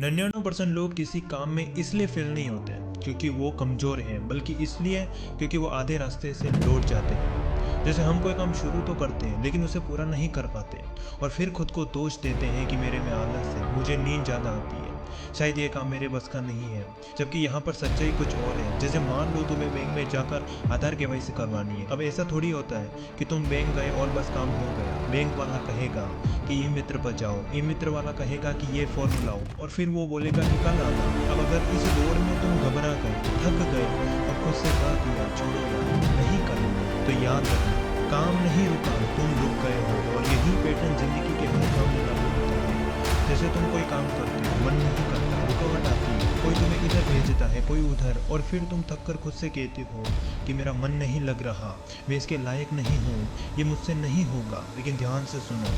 99% लोग किसी काम में इसलिए फेल नहीं होते क्योंकि वो कमज़ोर हैं, बल्कि इसलिए क्योंकि वो आधे रास्ते से लौट जाते हैं। जैसे हम कोई काम शुरू तो करते हैं लेकिन उसे पूरा नहीं कर पाते और फिर खुद को दोष देते हैं कि मेरे में आलस है, मुझे नींद ज़्यादा आती है, शायद ये काम मेरे बस का नहीं है। जबकि यहाँ पर सच्चाई कुछ और है। जैसे मान लो तुम्हें बैंक में जाकर आधार केवाईसी करवानी है। अब ऐसा थोड़ी होता है कि तुम बैंक गए और बस काम हो गया। बैंक वाला कहेगा कि ई मित्र पर जाओ, ई मित्र वाला कहेगा कि ये फॉर्म लाओ और फिर वो बोलेगा कि कल आना। अब अगर इस दौड़ में तुम घबरा गए, थक गए और खुद से कह दिया छोड़ो यार नहीं करना, तो याद रखना काम नहीं रुका, तुम रुक गए हो। और यही पैटर्न जिंदगी के हर काम में लागू होता है। जैसे तुम कोई काम करते हो, मन नहीं करता, रुकावट आती है, कोई तुम्हें इधर भेजता है कोई उधर, और फिर तुम थक कर खुद से कहते हो कि मेरा मन नहीं लग रहा, मैं इसके लायक नहीं हूँ, ये मुझसे नहीं होगा। लेकिन ध्यान से सुनो,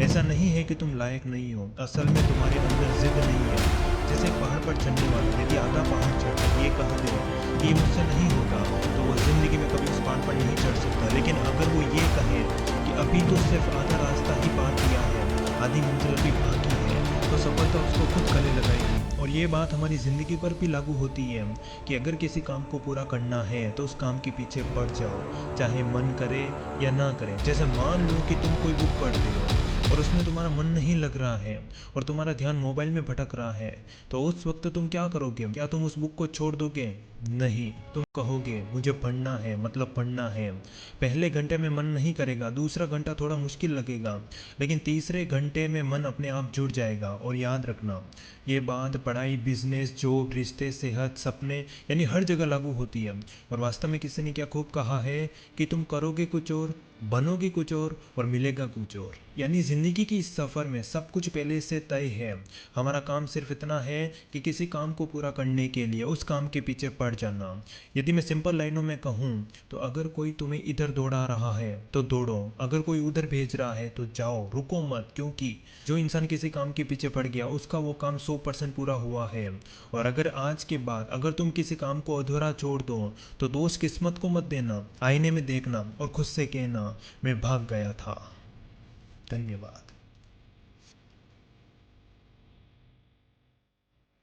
ऐसा नहीं है कि तुम लायक नहीं हो, असल में तुम्हारे अंदर जिद नहीं है। जैसे पहाड़ पर चढ़ने वाला यदि आधा पहाड़ चढ़कर ये कह दे कि ये मुझसे नहीं होगा, तो वो जिंदगी में कभी उस पहाड़ पर नहीं चढ़ सकता। लेकिन अगर वो ये कहे कि अभी तो सिर्फ आधा रास्ता ही पार किया है, आधी मंजिल अभी बाकी है, तो सफलता उसको खुद गले लगाएगी। और ये बात हमारी ज़िंदगी पर भी लागू होती है कि अगर किसी काम को पूरा करना है तो उस काम के पीछे पड़ जाओ, चाहे मन करे या ना करे। जैसे मान लो कि तुम कोई बुक पढ़ते हो और उसमें तुम्हारा मन नहीं लग रहा है और तुम्हारा ध्यान मोबाइल में भटक रहा है, तो उस वक्त तुम क्या करोगे? क्या तुम उस बुक को छोड़ दोगे? नहीं, तुम कहोगे मुझे पढ़ना है, मतलब पढ़ना है। पहले घंटे में मन नहीं करेगा, दूसरा घंटा थोड़ा मुश्किल लगेगा, लेकिन तीसरे घंटे में मन अपने आप जुड़ जाएगा। और याद रखना, ये बात पढ़ाई, बिजनेस, जॉब, रिश्ते, सेहत, सपने यानी हर जगह लागू होती है। और वास्तव में किसी ने क्या खूब कहा है कि तुम करोगे कुछ और, बनोगे कुछ और मिलेगा कुछ और। यानी ज़िंदगी की इस सफ़र में सब कुछ पहले से तय है। हमारा काम सिर्फ इतना है कि किसी काम को पूरा करने के लिए उस काम के पीछे पड़ जाना। यदि मैं सिंपल लाइनों में कहूँ तो अगर कोई तुम्हें इधर दौड़ा रहा है तो दौड़ो, अगर कोई उधर भेज रहा है तो जाओ, रुको मत। क्योंकि जो इंसान किसी काम के पीछे पड़ गया उसका वो काम 100% पूरा हुआ है। और अगर आज के बाद अगर तुम किसी काम को अधूरा छोड़ दो तो दोष किस्मत को मत देना, आईने में देखना और खुद से कहना मैं भाग गया था। धन्यवाद।